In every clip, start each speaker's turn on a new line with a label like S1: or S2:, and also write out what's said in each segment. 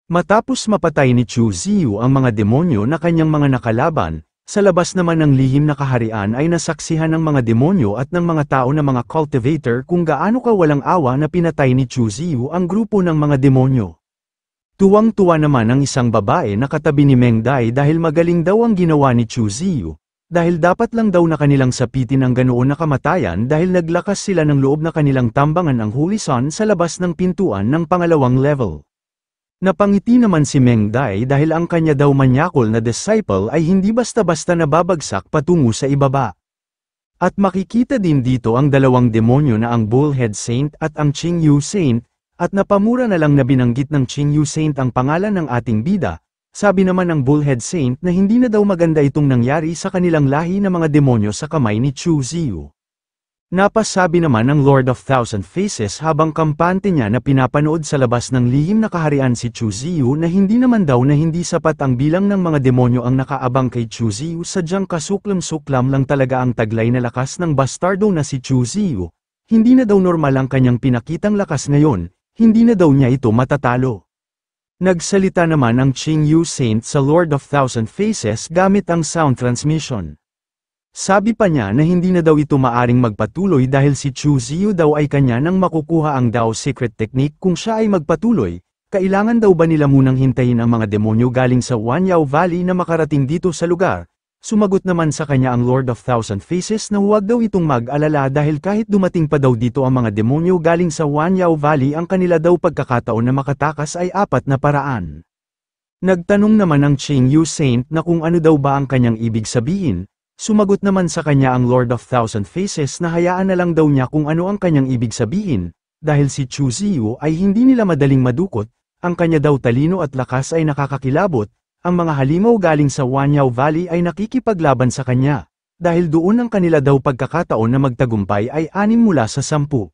S1: Matapos mapatay ni Chu Ziyu ang mga demonyo na kanyang mga nakalaban, sa labas naman ng lihim na kaharian ay nasaksihan ng mga demonyo at ng mga tao na mga cultivator kung gaano kawalang awa na pinatay ni Chu Ziyu ang grupo ng mga demonyo. Tuwang-tuwa naman ang isang babae na katabi ni Meng Dai dahil magaling daw ang ginawa ni Chu Ziyu, dahil dapat lang daw na kanilang sapitin ang ganoon na kamatayan dahil naglakas sila ng loob na kanilang tambangan ang Holy Sun sa labas ng pintuan ng pangalawang level. Napangiti naman si Meng Dai dahil ang kanya daw manyakol na disciple ay hindi basta-basta nababagsak patungo sa ibaba. At makikita din dito ang dalawang demonyo na ang Bullhead Saint at ang Qingyu Saint, at napamura na lang na binanggit ng Qingyu Saint ang pangalan ng ating bida. Sabi naman ng Bullhead Saint na hindi na daw maganda itong nangyari sa kanilang lahi na mga demonyo sa kamay ni Chu Ziyu. Napasabi naman ng Lord of Thousand Faces habang kampante niya na pinapanood sa labas ng lihim na kaharian si Chu Ziyu na hindi naman daw na hindi sapat ang bilang ng mga demonyo ang nakaabang kay Chu Ziyu, sadyang kasuklam-suklam lang talaga ang taglay na lakas ng bastardo na si Chu Ziyu. Hindi na daw normal ang kanyang pinakitang lakas ngayon, hindi na daw niya ito matatalo. Nagsalita naman ang Qingyu Saint sa Lord of Thousand Faces gamit ang sound transmission. Sabi pa niya na hindi na daw ito maaring magpatuloy dahil si Chu Ziyu daw ay kanya nang makukuha ang Dao Secret Technique. Kung siya ay magpatuloy, kailangan daw ba nila munang hintayin ang mga demonyo galing sa Wanyao Valley na makarating dito sa lugar? Sumagot naman sa kanya ang Lord of Thousand Faces na huwag daw itong mag-alala dahil kahit dumating pa daw dito ang mga demonyo galing sa Wanyao Valley, ang kanila daw pagkakataon na makatakas ay 4 na paraan. Nagtanong naman ang Qingyu Saint na kung ano daw ba ang kanyang ibig sabihin. Sumagot naman sa kanya ang Lord of Thousand Faces na hayaan na lang daw niya kung ano ang kanyang ibig sabihin, dahil si Chu Ziyu ay hindi nila madaling madukot, ang kanya daw talino at lakas ay nakakakilabot, ang mga halimaw galing sa Wanyao Valley ay nakikipaglaban sa kanya, dahil doon ang kanila daw pagkakataon na magtagumpay ay 6 mula sa 10.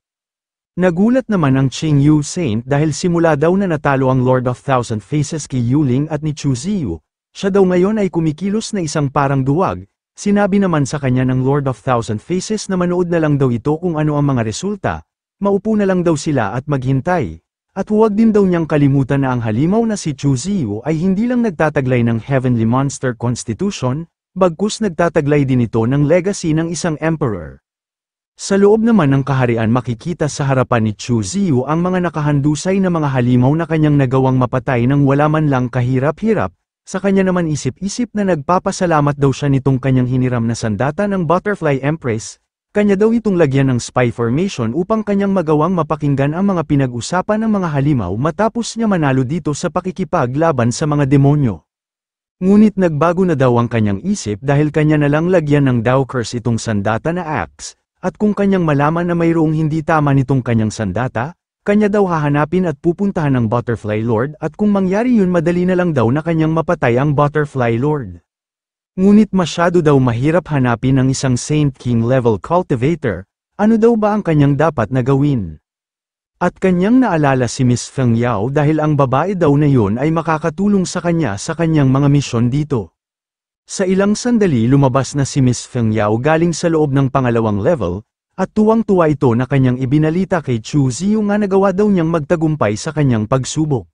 S1: Nagulat naman ang Qingyu Saint dahil simula daw na natalo ang Lord of Thousand Faces kay Yuling at ni Chu Ziyu, siya daw ngayon ay kumikilos na isang parang duwag. Sinabi naman sa kanya ng Lord of Thousand Faces na manood na lang daw ito kung ano ang mga resulta, maupo na lang daw sila at maghintay. At huwag din daw niyang kalimutan na ang halimaw na si Chu Ziyu ay hindi lang nagtataglay ng Heavenly Monster Constitution, bagkus nagtataglay din ito ng legacy ng isang emperor. Sa loob naman ng kaharian makikita sa harapan ni Chu Ziyu ang mga nakahandusay na mga halimaw na kanyang nagawang mapatay ng wala man lang kahirap-hirap. Sa kanya naman isip-isip na nagpapasalamat daw siya nitong kanyang hiniram na sandata ng Butterfly Empress, kanya daw itong lagyan ng spy formation upang kanyang magawang mapakinggan ang mga pinag-usapan ng mga halimaw matapos niya manalo dito sa pakikipaglaban sa mga demonyo. Ngunit nagbago na daw ang kanyang isip dahil kanya na lang lagyan ng Dao Curse itong sandata na axe, at kung kanyang malaman na mayroong hindi tama nitong kanyang sandata, kanya daw hahanapin at pupuntahan ng Butterfly Lord, at kung mangyari yun madali na lang daw na kanyang mapatay ang Butterfly Lord. Ngunit masyado daw mahirap hanapin ang isang Saint King level cultivator, ano daw ba ang kanyang dapat na gawin? At kanyang naalala si Miss Feng Yao dahil ang babae daw na yun ay makakatulong sa kanya sa kanyang mga misyon dito. Sa ilang sandali lumabas na si Miss Feng Yao galing sa loob ng pangalawang level, at tuwang-tuwa ito na kanyang ibinalita kay Chu Ziyu nga nagawa daw niyang magtagumpay sa kanyang pagsubok.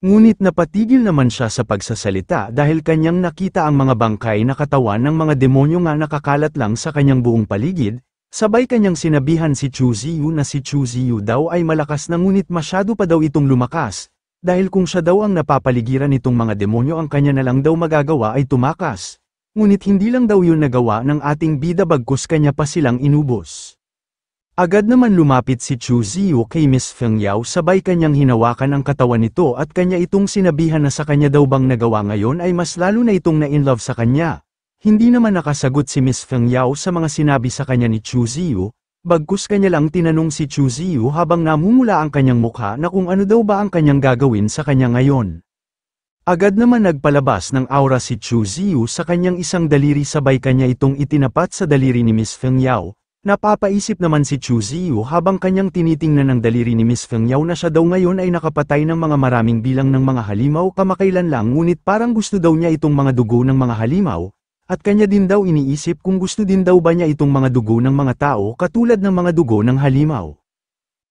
S1: Ngunit napatigil naman siya sa pagsasalita dahil kanyang nakita ang mga bangkay na katawan ng mga demonyo nga nakakalat lang sa kanyang buong paligid, sabay kanyang sinabihan si Chu Ziyu na si Chu Ziyu daw ay malakas na ngunit masyado pa daw itong lumakas, dahil kung siya daw ang napapaligiran nitong mga demonyo ang kanya na lang daw magagawa ay tumakas. Ngunit hindi lang daw yun nagawa ng ating bida bagkus kanya pa silang inubos. Agad naman lumapit si Chu Ziyu kay Miss Feng Yao sabay kanyang hinawakan ang katawan nito at kanya itong sinabihan na sa kanya daw bang nagawa ngayon ay mas lalo na itong na-inlove sa kanya. Hindi naman nakasagot si Miss Feng Yao sa mga sinabi sa kanya ni Chu Ziyu, bagkus kanya lang tinanong si Chu Ziyu habang namumula ang kanyang mukha na kung ano daw ba ang kanyang gagawin sa kanya ngayon. Agad naman nagpalabas ng aura si Chu Ziyu sa kanyang isang daliri sabay kanya itong itinapat sa daliri ni Miss Feng Yao. Napapaisip naman si Chu Ziyu habang kanyang tinitingnan ng daliri ni Miss Feng Yao na siya daw ngayon ay nakapatay ng mga maraming bilang ng mga halimaw kamakailan lang ngunit parang gusto daw niya itong mga dugo ng mga halimaw, at kanya din daw iniisip kung gusto din daw ba niya itong mga dugo ng mga tao katulad ng mga dugo ng halimaw.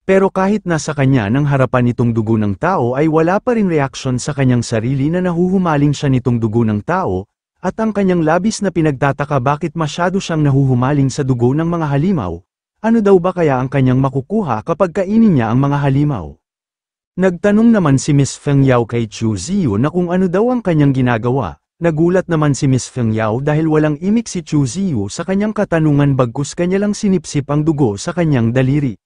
S1: Pero kahit nasa kanya ng harapan itong dugo ng tao ay wala pa rin reaksyon sa kanyang sarili na nahuhumaling siya nitong dugo ng tao, at ang kanyang labis na pinagtataka bakit masyado siyang nahuhumaling sa dugo ng mga halimaw. Ano daw ba kaya ang kanyang makukuha kapag kainin niya ang mga halimaw? Nagtanong naman si Miss Feng Yao kay Chu Ziyu na kung ano daw ang kanyang ginagawa. Nagulat naman si Miss Feng Yao dahil walang imik si Chu Ziyu sa kanyang katanungan bagkus kanya lang sinipsip ang dugo sa kanyang daliri.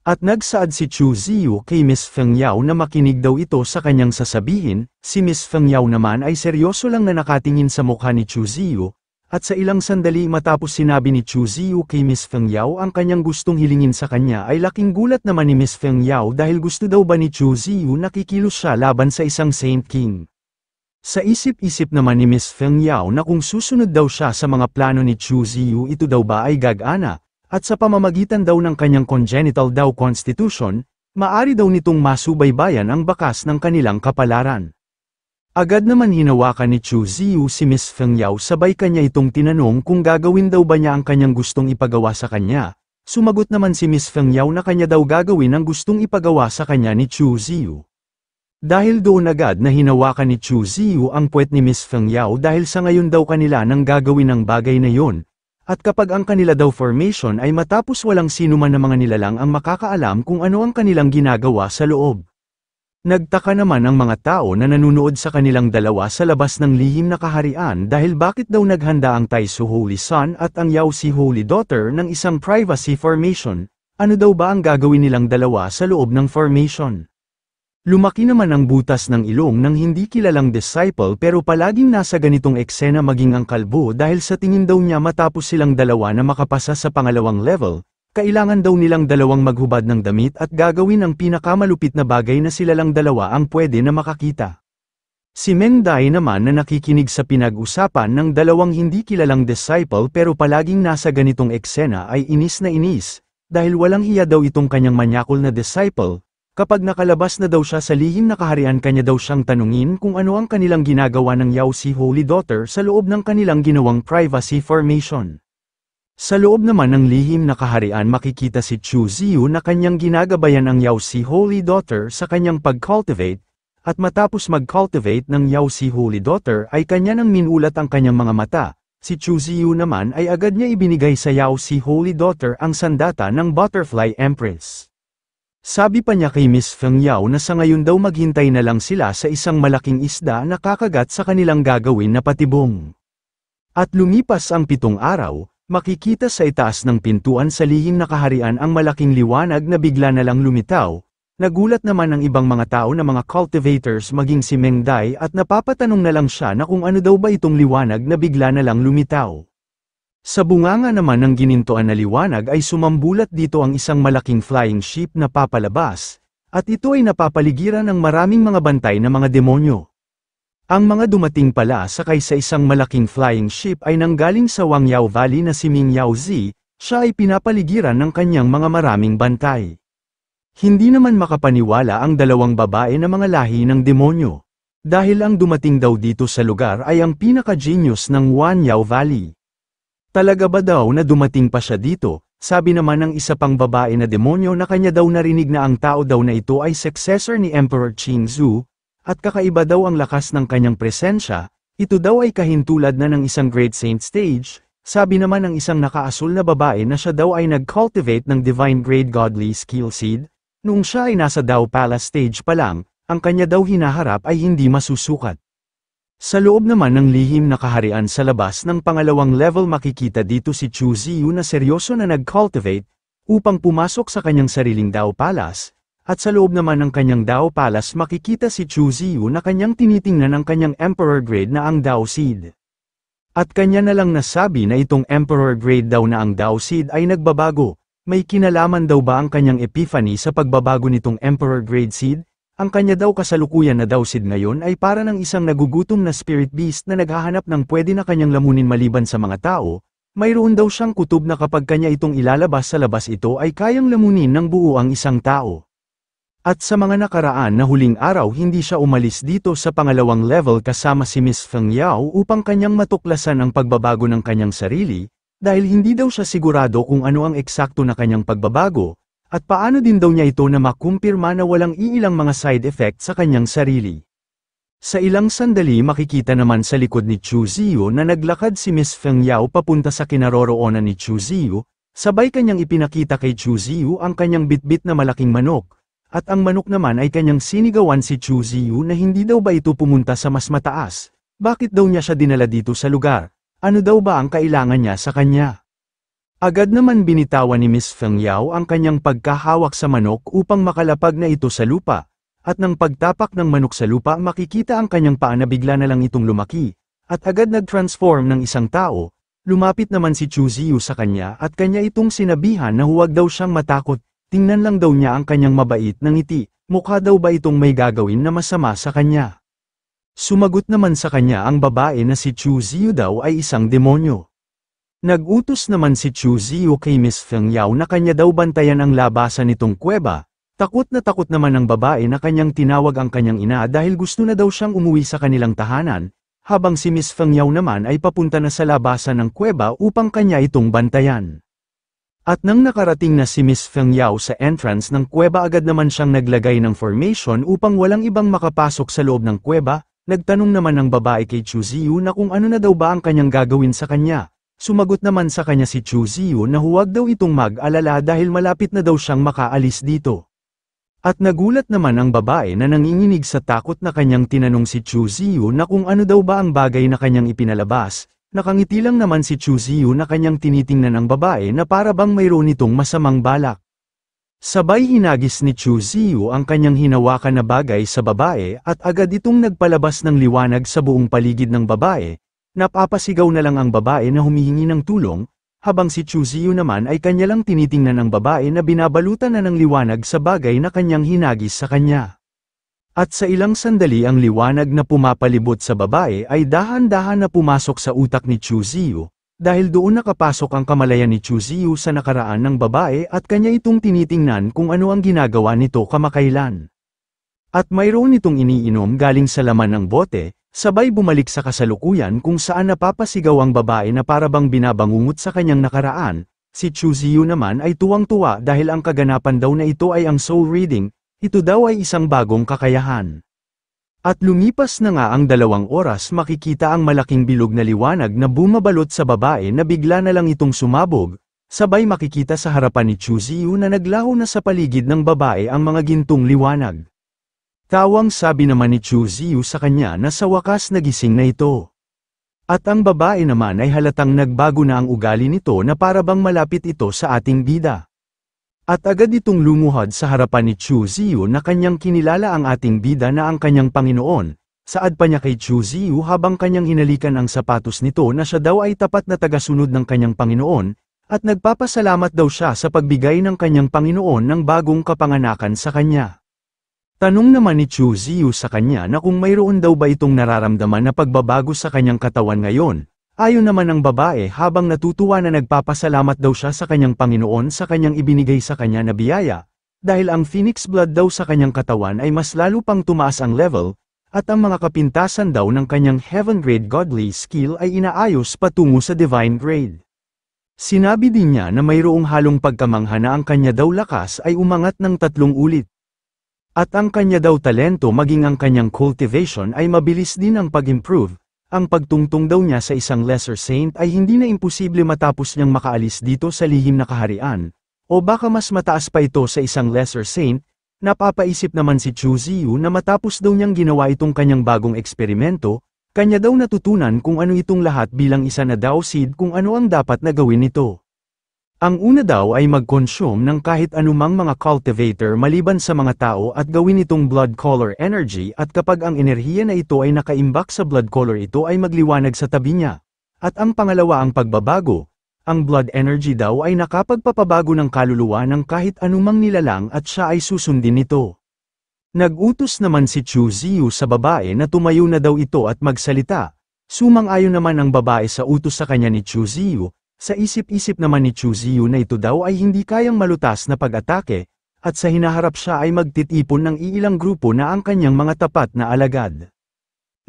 S1: At nagsaad si Chu Ziyu kay Miss Feng Yao na makinig daw ito sa kanyang sasabihin. Si Miss Feng Yao naman ay seryoso lang na nakatingin sa mukha ni Chu Ziyu, at sa ilang sandali matapos sinabi ni Chu Ziyu kay Miss Feng Yao ang kanyang gustong hilingin sa kanya ay laking gulat naman ni Miss Feng Yao dahil gusto daw ba ni Chu Ziyu na kikilos siya laban sa isang Saint King. Sa isip-isip naman ni Miss Feng Yao na kung susunod daw siya sa mga plano ni Chu Ziyu ito daw ba ay gagana, at sa pamamagitan daw ng kanyang congenital daw constitution, maari daw nitong masubaybayan ang bakas ng kanilang kapalaran. Agad naman hinawakan ni Chu Ziyu si Miss Feng Yao sabay kanya itong tinanong kung gagawin daw ba niya ang kanyang gustong ipagawa sa kanya. Sumagot naman si Miss Feng Yao na kanya daw gagawin ang gustong ipagawa sa kanya ni Chu Ziyu. Dahil doon agad na hinawakan ni Chu Ziyu ang puwet ni Miss Feng Yao dahil sa ngayon daw kanila nang gagawin ang bagay na yon. At kapag ang kanila daw formation ay matapos walang sino man na mga nilalang ang makakaalam kung ano ang kanilang ginagawa sa loob. Nagtaka naman ang mga tao na nanunood sa kanilang dalawa sa labas ng lihim na kaharian dahil bakit daw naghanda ang Taisu Holy Son at ang Yaosi Holy Daughter ng isang privacy formation, ano daw ba ang gagawin nilang dalawa sa loob ng formation? Lumaki naman ang butas ng ilong ng hindi kilalang disciple pero palaging nasa ganitong eksena maging ang kalbo dahil sa tingin daw niya matapos silang dalawa na makapasa sa pangalawang level, kailangan daw nilang dalawang maghubad ng damit at gagawin ang pinakamalupit na bagay na sila lang dalawa ang pwede na makakita. Si Meng Dai naman na nakikinig sa pinag-usapan ng dalawang hindi kilalang disciple pero palaging nasa ganitong eksena ay inis na inis, dahil walang hiya daw itong kanyang manyakol na disciple. Kapag nakalabas na daw siya sa lihim na kaharian kanya daw siyang tanungin kung ano ang kanilang ginagawa ng Yaosi Holy Daughter sa loob ng kanilang ginawang privacy formation. Sa loob naman ng lihim na kaharian makikita si Chu Ziyu na kanyang ginagabayan ang Yaosi Holy Daughter sa kanyang pag-cultivate, at matapos mag-cultivate ng Yaosi Holy Daughter ay kanya nang minulat ang kanyang mga mata. Si Chu Ziyu naman ay agad niya ibinigay sa Yaosi Holy Daughter ang sandata ng Butterfly Empress. Sabi pa niya kay Miss Feng Yao na sa ngayon daw maghintay na lang sila sa isang malaking isda na kakagat sa kanilang gagawin na patibong. At lumipas ang 7 araw, makikita sa itaas ng pintuan sa lihim na kaharian ang malaking liwanag na bigla na lang lumitaw. Nagulat naman ang ibang mga tao na mga cultivators maging si Meng Dai at napapatanong na lang siya na kung ano daw ba itong liwanag na bigla na lang lumitaw. Sa bunganga naman ng ginintuan na liwanag ay sumambulat dito ang isang malaking flying ship na papalabas, at ito ay napapaligiran ng maraming mga bantay na mga demonyo. Ang mga dumating pala sakay sa isang malaking flying ship ay nanggaling sa Wangyao Valley na si Ming Yaozi, siya ay pinapaligiran ng kanyang mga maraming bantay. Hindi naman makapaniwala ang dalawang babae na mga lahi ng demonyo. Dahil ang dumating daw dito sa lugar ay ang pinaka-genius ng Wangyao Valley. Talaga ba daw na dumating pa siya dito? Sabi naman ng isa pang babae na demonyo na kanya daw narinig na ang tao daw na ito ay successor ni Emperor Qingzu, at kakaiba daw ang lakas ng kanyang presensya, ito daw ay kahintulad na ng isang Great Saint Stage. Sabi naman ng isang nakaasul na babae na siya daw ay nag-cultivate ng Divine Grade Godly Skill Seed, noong siya ay nasa Dao Palace stage pa lang, ang kanya daw hinaharap ay hindi masusukat. Sa loob naman ng lihim na kaharian sa labas ng pangalawang level makikita dito si Chu Ziyu na seryoso na nag-cultivate, upang pumasok sa kanyang sariling Dao Palace, at sa loob naman ng kanyang Dao Palace makikita si Chu Ziyu na kanyang tinitingnan ang kanyang Emperor Grade na ang Dao Seed. At kanya na lang nasabi na itong Emperor Grade daw na ang Dao Seed ay nagbabago, may kinalaman daw ba ang kanyang epiphany sa pagbabago nitong Emperor Grade Seed? Ang kanya daw kasalukuyan na Dao Seed ngayon ay para ng isang nagugutom na spirit beast na naghahanap ng pwede na kanyang lamunin maliban sa mga tao. Mayroon daw siyang kutob na kapag kanya itong ilalabas sa labas ito ay kayang lamunin ng buo ang isang tao. At sa mga nakaraan na huling araw hindi siya umalis dito sa pangalawang level kasama si Miss Feng Yao upang kanyang matuklasan ang pagbabago ng kanyang sarili, dahil hindi daw siya sigurado kung ano ang eksakto na kanyang pagbabago. At paano din daw niya ito na makumpirma na walang iilang mga side effect sa kanyang sarili. Sa ilang sandali makikita naman sa likod ni Chu Ziyu na naglakad si Miss Feng Yao papunta sa kinaroroonan ni Chu Ziyu, sabay kanyang ipinakita kay Chu Ziyu ang kanyang bitbit na malaking manok, at ang manok naman ay kanyang sinigawan si Chu Ziyu na hindi daw ba ito pumunta sa mas mataas, bakit daw niya siya dinala dito sa lugar, ano daw ba ang kailangan niya sa kanya. Agad naman binitawan ni Miss Feng Yao ang kanyang pagkahawak sa manok upang makalapag na ito sa lupa, at nang pagtapak ng manok sa lupa makikita ang kanyang paa na bigla na lang itong lumaki, at agad nag-transform ng isang tao. Lumapit naman si Chu Ziyu sa kanya at kanya itong sinabihan na huwag daw siyang matakot, tingnan lang daw niya ang kanyang mabait na ngiti, mukha daw ba itong may gagawin na masama sa kanya. Sumagot naman sa kanya ang babae na si Chu Ziyu daw ay isang demonyo. Nag-utos naman si Chu Ziyu kay Miss Feng Yao na kanya daw bantayan ang labasan nitong kuweba. Takot na takot naman ang babae na kanyang tinawag ang kanyang ina dahil gusto na daw siyang umuwi sa kanilang tahanan, habang si Miss Feng Yao naman ay papunta na sa labasan ng kuweba upang kanya itong bantayan. At nang nakarating na si Miss Feng Yao sa entrance ng kuweba agad naman siyang naglagay ng formation upang walang ibang makapasok sa loob ng kuweba. Nagtanong naman ang babae kay Chu Ziyu na kung ano na daw ba ang kanyang gagawin sa kanya. Sumagot naman sa kanya si Chu Ziyu na huwag daw itong mag-alala dahil malapit na daw siyang makaalis dito. At nagulat naman ang babae na nanginginig sa takot na kanyang tinanong si Chu Ziyu na kung ano daw ba ang bagay na kanyang ipinalabas. Nakangiti lang naman si Chu Ziyu na kanyang tinitingnan ang babae na para bang mayroon itong masamang balak. Sabay hinagis ni Chu Ziyu ang kanyang hinawakan na bagay sa babae at agad itong nagpalabas ng liwanag sa buong paligid ng babae. Napapasigaw na lang ang babae na humihingi ng tulong, habang si Chu Ziyu naman ay kanya lang tinitingnan ang babae na binabalutan na ng liwanag sa bagay na kanyang hinagis sa kanya. At sa ilang sandali ang liwanag na pumapalibot sa babae ay dahan-dahan na pumasok sa utak ni Chu Ziyu, dahil doon nakapasok ang kamalayan ni Chu Ziyu sa nakaraan ng babae at kanya itong tinitingnan kung ano ang ginagawa nito kamakailan. At mayroon itong iniinom galing sa laman ng bote, sabay bumalik sa kasalukuyan kung saan napapasigaw ang babae na parabang binabangungot sa kanyang nakaraan. Si Chu Ziyu naman ay tuwang-tuwa dahil ang kaganapan daw na ito ay ang soul reading, ito daw ay isang bagong kakayahan. At lumipas na nga ang 2 oras makikita ang malaking bilog na liwanag na bumabalot sa babae na bigla na lang itong sumabog, sabay makikita sa harapan ni Chu Ziyu na naglaho na sa paligid ng babae ang mga gintong liwanag. Tawang sabi naman ni Chu Ziyu sa kanya na sa wakas nagising na ito. At ang babae naman ay halatang nagbago na ang ugali nito na parabang malapit ito sa ating bida. At agad itong lumuhod sa harapan ni Chu Ziyu na kanyang kinilala ang ating bida na ang kanyang Panginoon. Saad pa niya kay Chu Ziyu habang kanyang hinalikan ang sapatos nito na siya daw ay tapat na tagasunod ng kanyang Panginoon, at nagpapasalamat daw siya sa pagbigay ng kanyang Panginoon ng bagong kapanganakan sa kanya. Tanong naman ni Chu Ziyu sa kanya na kung mayroon daw ba itong nararamdaman na pagbabago sa kanyang katawan ngayon. Ayon naman ng babae habang natutuwa na nagpapasalamat daw siya sa kanyang Panginoon sa kanyang ibinigay sa kanya na biyaya, dahil ang Phoenix Blood daw sa kanyang katawan ay mas lalo pang tumaas ang level, at ang mga kapintasan daw ng kanyang Heaven Grade Godly skill ay inaayos patungo sa Divine Grade. Sinabi din niya na mayroong halong pagkamangha na ang kanya daw lakas ay umangat ng 3 ulit. At ang kanya daw talento maging ang kanyang cultivation ay mabilis din ang pag-improve. Ang pagtungtong daw niya sa isang lesser saint ay hindi na imposible matapos niyang makaalis dito sa lihim na kaharian. O baka mas mataas pa ito sa isang lesser saint. Napapaisip naman si Chu Ziyu na matapos daw niyang ginawa itong kanyang bagong eksperimento, kanya daw natutunan kung ano itong lahat bilang isa na Dao Seed kung ano ang dapat na gawin nito. Ang una daw ay mag-consume ng kahit anumang mga cultivator maliban sa mga tao at gawin itong blood color energy at kapag ang enerhiya na ito ay nakaimbak sa blood color ito ay magliwanag sa tabi niya. At ang pangalawa ang pagbabago. Ang blood energy daw ay nakapagpapabago ng kaluluwa ng kahit anumang nilalang at siya ay susundin nito. Nag-utos naman si Chu Ziyu sa babae na tumayo na daw ito at magsalita. Sumang-ayon naman ang babae sa utos sa kanya ni Chu Ziyu. Sa isip-isip naman ni Chu Ziyu na ito daw ay hindi kayang malutas na pag-atake, at sa hinaharap siya ay magtitipon ng iilang grupo na ang kanyang mga tapat na alagad.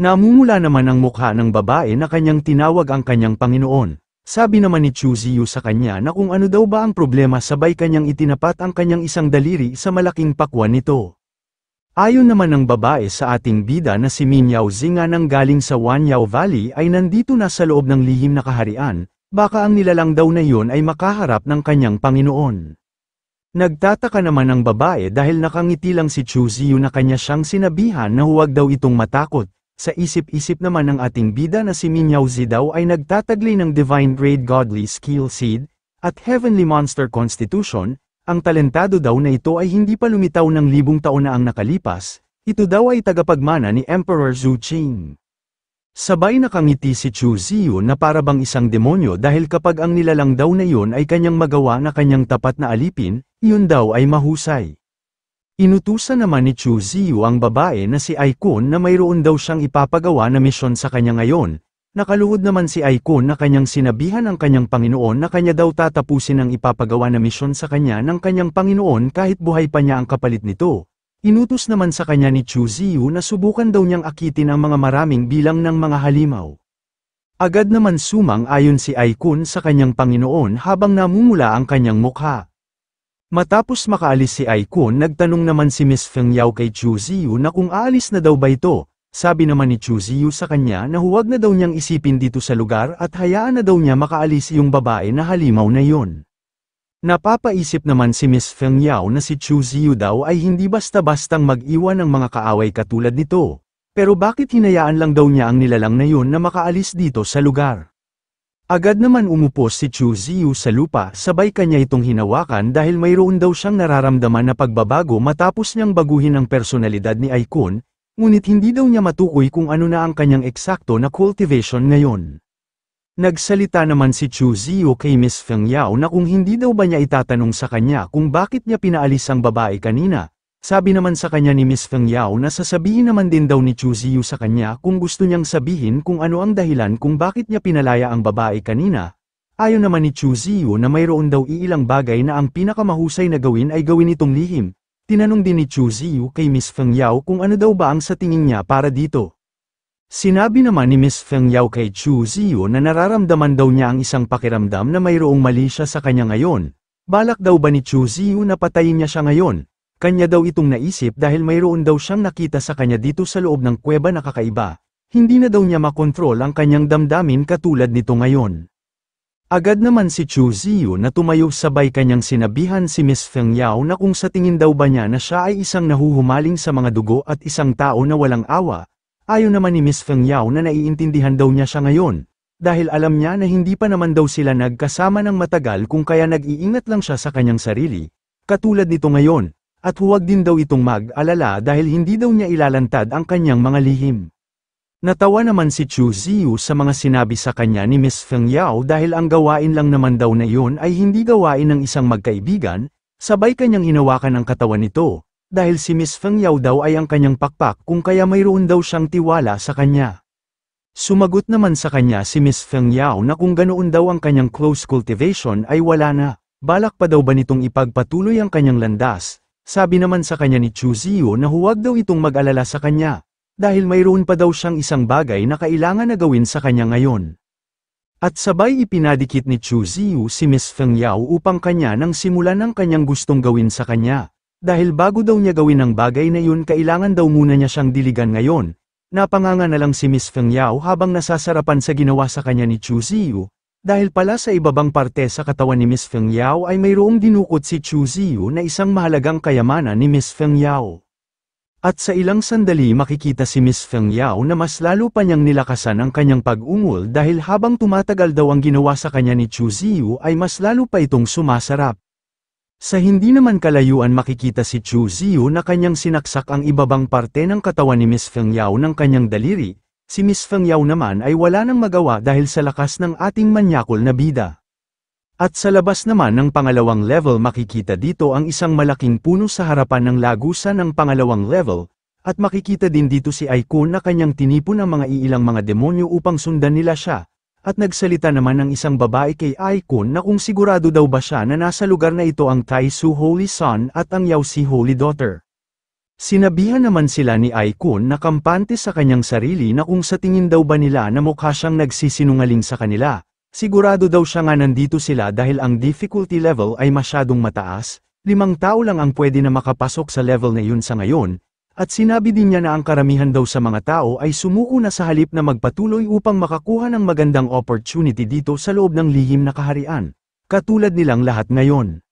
S1: Namumula naman ang mukha ng babae na kanyang tinawag ang kanyang Panginoon. Sabi naman ni Chuziyu sa kanya na kung ano daw ba ang problema sabay kanyang itinapat ang kanyang isang daliri sa malaking pakwan nito. Ayon naman ng babae sa ating bida na si Min Yaozi nga nang galing sa Wanyao Valley ay nandito na sa loob ng lihim na kaharian, baka ang nilalang daw na iyon ay makaharap ng kanyang Panginoon. Nagtataka naman ang babae dahil nakangiti lang si Chuziyu na kanya siyang sinabihan na huwag daw itong matakot. Sa isip-isip naman ng ating bida na si Min Yaozi daw ay nagtatagli ng Divine Grade Godly Skill Seed at Heavenly Monster Constitution. Ang talentado daw na ito ay hindi pa lumitaw ng 1000 taon na ang nakalipas, ito daw ay tagapagmana ni Emperor Zhu Qing. Sabay nakangiti si Chuziyu na para bang isang demonyo dahil kapag ang nilalang daw na iyon ay kanyang magawa na kanyang tapat na alipin, iyon daw ay mahusay. Inutusan naman ni Chuziyu ang babae na si Aikun na mayroon daw siyang ipapagawa na misyon sa kanya ngayon. Nakaluhod naman si Aikun na kanyang sinabihan ang kanyang Panginoon na kanya daw tatapusin ang ipapagawa na misyon sa kanya ng kanyang Panginoon kahit buhay pa niya ang kapalit nito. Inutos naman sa kanya ni Chuziyu na subukan daw niyang akitin ang mga maraming bilang ng mga halimaw. Agad naman sumang-ayon si Aikun sa kanyang Panginoon habang namumula ang kanyang mukha. Matapos makaalis si Aikun, nagtanong naman si Miss Feng Yao kay Chuziyu na kung aalis na daw ba ito. Sabi naman ni Chuziyu sa kanya na huwag na daw niyang isipin dito sa lugar at hayaan na daw niya makaalis yung babae na halimaw na yon. Napapaisip naman si Miss Feng Yao na si Chuziyu daw ay hindi basta-bastang mag-iwan ng mga kaaway katulad nito. Pero bakit hinayaan lang daw niya ang nilalang na yun na makaalis dito sa lugar? Agad naman umupos si Chuziyu sa lupa sabay kanya itong hinawakan dahil mayroon daw siyang nararamdaman na pagbabago matapos niyang baguhin ang personalidad ni Aikun, ngunit hindi daw niya matukoy kung ano na ang kanyang eksakto na cultivation ngayon. Nagsalita naman si Chuziyu kay Miss Feng Yao na kung hindi daw ba niya itatanong sa kanya kung bakit niya pinaalis ang babae kanina. Sabi naman sa kanya ni Miss Feng Yao na sasabihin naman din daw ni Chuziyu sa kanya kung gusto niyang sabihin kung ano ang dahilan kung bakit niya pinalaya ang babae kanina. Ayon naman ni Chuziyu na mayroon daw iilang bagay na ang pinakamahusay na gawin ay gawin itong lihim. Tinanong din ni Chuziyu kay Miss Feng Yao kung ano daw ba ang sa tingin niya para dito. Sinabi naman ni Miss Feng Yao kay Chuziyu na nararamdaman daw niya ang isang pakiramdam na mayroong mali siya sa kanya ngayon. Balak daw ba ni Chuziyu na patayin niya siya ngayon? Kanya daw itong naisip dahil mayroon daw siyang nakita sa kanya dito sa loob ng kuweba na kakaiba. Hindi na daw niya makontrol ang kanyang damdamin katulad nito ngayon. Agad naman si Chuziyu na tumayo sabay kanyang sinabihan si Miss Feng Yao na kung sa tingin daw ba niya na siya ay isang nahuhumaling sa mga dugo at isang tao na walang awa. Ayon naman ni Miss Feng Yao na naiintindihan daw niya siya ngayon, dahil alam niya na hindi pa naman daw sila nagkasama ng matagal kung kaya nag-iingat lang siya sa kanyang sarili. Katulad nito ngayon, at huwag din daw itong mag-alala dahil hindi daw niya ilalantad ang kanyang mga lihim. Natawa naman si Chuziyu sa mga sinabi sa kanya ni Miss Feng Yao dahil ang gawain lang naman daw na iyon ay hindi gawain ng isang magkaibigan, sabay kanyang hinawakan ang katawan nito. Dahil si Miss Feng Yao daw ay ang kanyang pakpak kung kaya mayroon daw siyang tiwala sa kanya. Sumagot naman sa kanya si Miss Feng Yao na kung ganoon daw ang kanyang close cultivation ay wala na, balak pa daw ba nitong ipagpatuloy ang kanyang landas. Sabi naman sa kanya ni Chuziyu na huwag daw itong mag-alala sa kanya, dahil mayroon pa daw siyang isang bagay na kailangan na gawin sa kanya ngayon. At sabay ipinadikit ni Chuziyu si Miss Feng Yao upang kanya nang simulan ang kanyang gustong gawin sa kanya. Dahil bago daw niya gawin ang bagay na yun kailangan daw muna niya siyang diligan ngayon. Napanganga na lang si Miss Feng Yao habang nasasarapan sa ginawa sa kanya ni Chuziyu. Dahil pala sa ibabang parte sa katawan ni Miss Feng Yao ay mayroong dinukot si Chuziyu na isang mahalagang kayamanan ni Miss Feng Yao. At sa ilang sandali makikita si Miss Feng Yao na mas lalo pa niyang nilakasan ang kanyang pag-ungol dahil habang tumatagal daw ang ginawa sa kanya ni Chuziyu ay mas lalo pa itong sumasarap. Sa hindi naman kalayuan makikita si Chuziyu na kanyang sinaksak ang ibabang parte ng katawan ni Miss Feng Yao ng kanyang daliri, si Miss Feng Yao naman ay wala nang magawa dahil sa lakas ng ating manyakol na bida. At sa labas naman ng pangalawang level makikita dito ang isang malaking puno sa harapan ng lagusan ng pangalawang level, at makikita din dito si Aikun na kanyang tinipon ang mga iilang mga demonyo upang sundan nila siya. At nagsalita naman ng isang babae kay Aikun na kung sigurado daw ba siya na nasa lugar na ito ang Taisu Holy Son at ang Yaosi Holy Daughter. Sinabihan naman sila ni Aikun na kampante sa kanyang sarili na kung sa tingin daw ba nila na mukha siyang nagsisinungaling sa kanila. Sigurado daw siya nga nandito sila dahil ang difficulty level ay masyadong mataas, 5 tao lang ang pwede na makapasok sa level na yun sa ngayon, at sinabi din niya na ang karamihan daw sa mga tao ay sumuko na sa halip na magpatuloy upang makakuha ng magandang opportunity dito sa loob ng lihim na kaharian. Katulad nilang lahat ngayon.